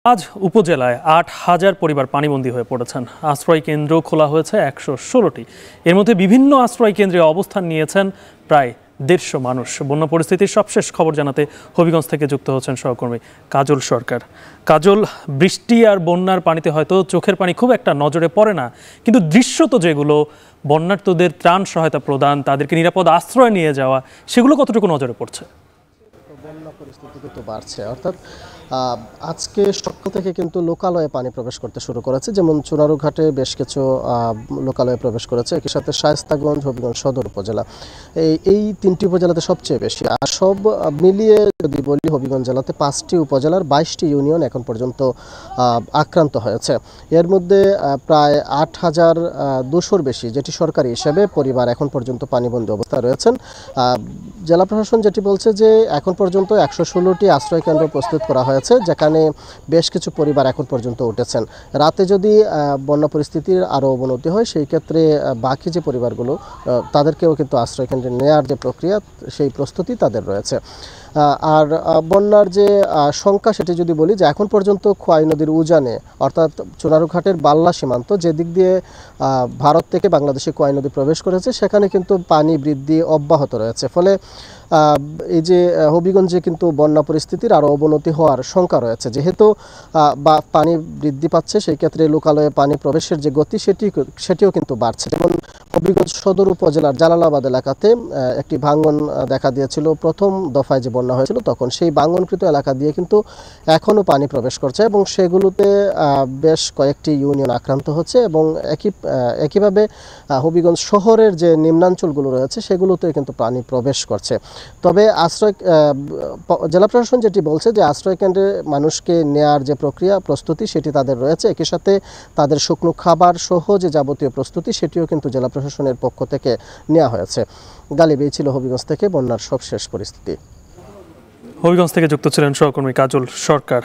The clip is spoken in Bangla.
আজ উপজেলায় ৮,০০০ পরিবার পানিবন্দী হয়ে পড়েছেন। আশ্রয় কেন্দ্র খোলা হয়েছে ১১৬টি। এর মধ্যে বিভিন্ন আশ্রয় কেন্দ্রে অবস্থান নিয়েছেন প্রায় ১৫০ মানুষ। বন্যা পরিস্থিতির সবশেষ খবর জানাতে হবিগঞ্জ থেকে যুক্ত হচ্ছেন সহকর্মী কাজল সরকার। কাজল, বৃষ্টি আর বন্যার পানিতে হয়তো চোখের পানি খুব একটা নজরে পড়ে না, কিন্তু দৃশ্যত যেগুলো বন্যার্তদের ত্রাণ সহায়তা প্রদান, তাদেরকে নিরাপদ আশ্রয় নিয়ে যাওয়া, সেগুলো কতটুকু নজরে পড়ছে? বন্যা পরিস্থিতি কিন্তু বাড়ছে, অর্থাৎ আজকে সকাল থেকে কিন্তু লোকালয়ে পানি প্রবেশ করতে শুরু করেছে। যেমন চুনারুঘাটে বেশ কিছু লোকালয়ে প্রবেশ করেছে, একই সাথে শায়েস্তাগঞ্জ, হবিগঞ্জ সদর উপজেলা, এই তিনটি উপজেলাতে সবচেয়ে বেশি। আর সব মিলিয়ে যদি বলি, হবিগঞ্জ জেলাতে 5টি উপজেলার 22টি ইউনিয়ন এখন পর্যন্ত আক্রান্ত হয়েছে। এর মধ্যে প্রায় ৮,২০০-র বেশি, যেটি সরকারি হিসেবে, পরিবার এখন পর্যন্ত পানিবন্দী অবস্থায় রয়েছেন। জেলা প্রশাসন যেটি বলছে যে এখন পর্যন্ত ১১৬টি আশ্রয় কেন্দ্র প্রস্তুত করা হয়েছে, যেখানে বেশ কিছু পরিবার এখন পর্যন্ত উঠেছেন। রাতে যদি বন্যা পরিস্থিতির আরও অবনতি হয়, সেই ক্ষেত্রে বাকি যে পরিবারগুলো, তাদেরকেও কিন্তু আশ্রয় কেন্দ্রে নেওয়ার যে প্রক্রিয়া, সেই প্রস্তুতি তাদের রয়েছে। আর বন্যার যে সংখ্যা, সেটি যদি বলি, যে এখন পর্যন্ত খোয়াই নদীর উজানে, অর্থাৎ চুনারুঘাটের বাল্লা সীমান্ত, যে দিক দিয়ে ভারত থেকে বাংলাদেশে খোয়াই নদী প্রবেশ করেছে, সেখানে কিন্তু পানি বৃদ্ধি অব্যাহত রয়েছে। ফলে এই যে হবিগঞ্জে কিন্তু বন্যা পরিস্থিতির আরও অবনতি হওয়ার শঙ্কা রয়েছে। যেহেতু পানি বৃদ্ধি পাচ্ছে, সেই ক্ষেত্রে লোকালয়ে পানি প্রবেশের যে গতি, সেটিও কিন্তু বাড়ছে। যেমন হবিগঞ্জ সদর উপজেলার জালালাবাদ এলাকাতে একটি ভাঙন দেখা দিয়েছিল প্রথম দফায় যে বন্যা হয়েছিল তখন। সেই ভাঙনকৃত এলাকা দিয়ে কিন্তু এখনও পানি প্রবেশ করছে এবং সেগুলোতে বেশ কয়েকটি ইউনিয়ন আক্রান্ত হচ্ছে। এবং একইভাবে হবিগঞ্জ শহরের যে নিম্নাঞ্চলগুলো রয়েছে, সেগুলোতে কিন্তু পানি প্রবেশ করছে। তবে জেলা প্রশাসন যেটি বলছে, যে আশ্রয় কেন্দ্রে মানুষকে নেয়ার যে প্রস্তুতি, সেটি তাদের রয়েছে। একই সাথে তাদের শুকনো খাবার সহ যে যাবতীয় প্রস্তুতি, সেটিও কিন্তু জেলা প্রশাসনের পক্ষ থেকে নেওয়া হয়েছে। গালিব, এই ছিল হবিগঞ্জ থেকে বন্যার সবশেষ পরিস্থিতি। হবিগঞ্জ থেকে যুক্ত ছিলেন সহকর্মী কাজল সরকার।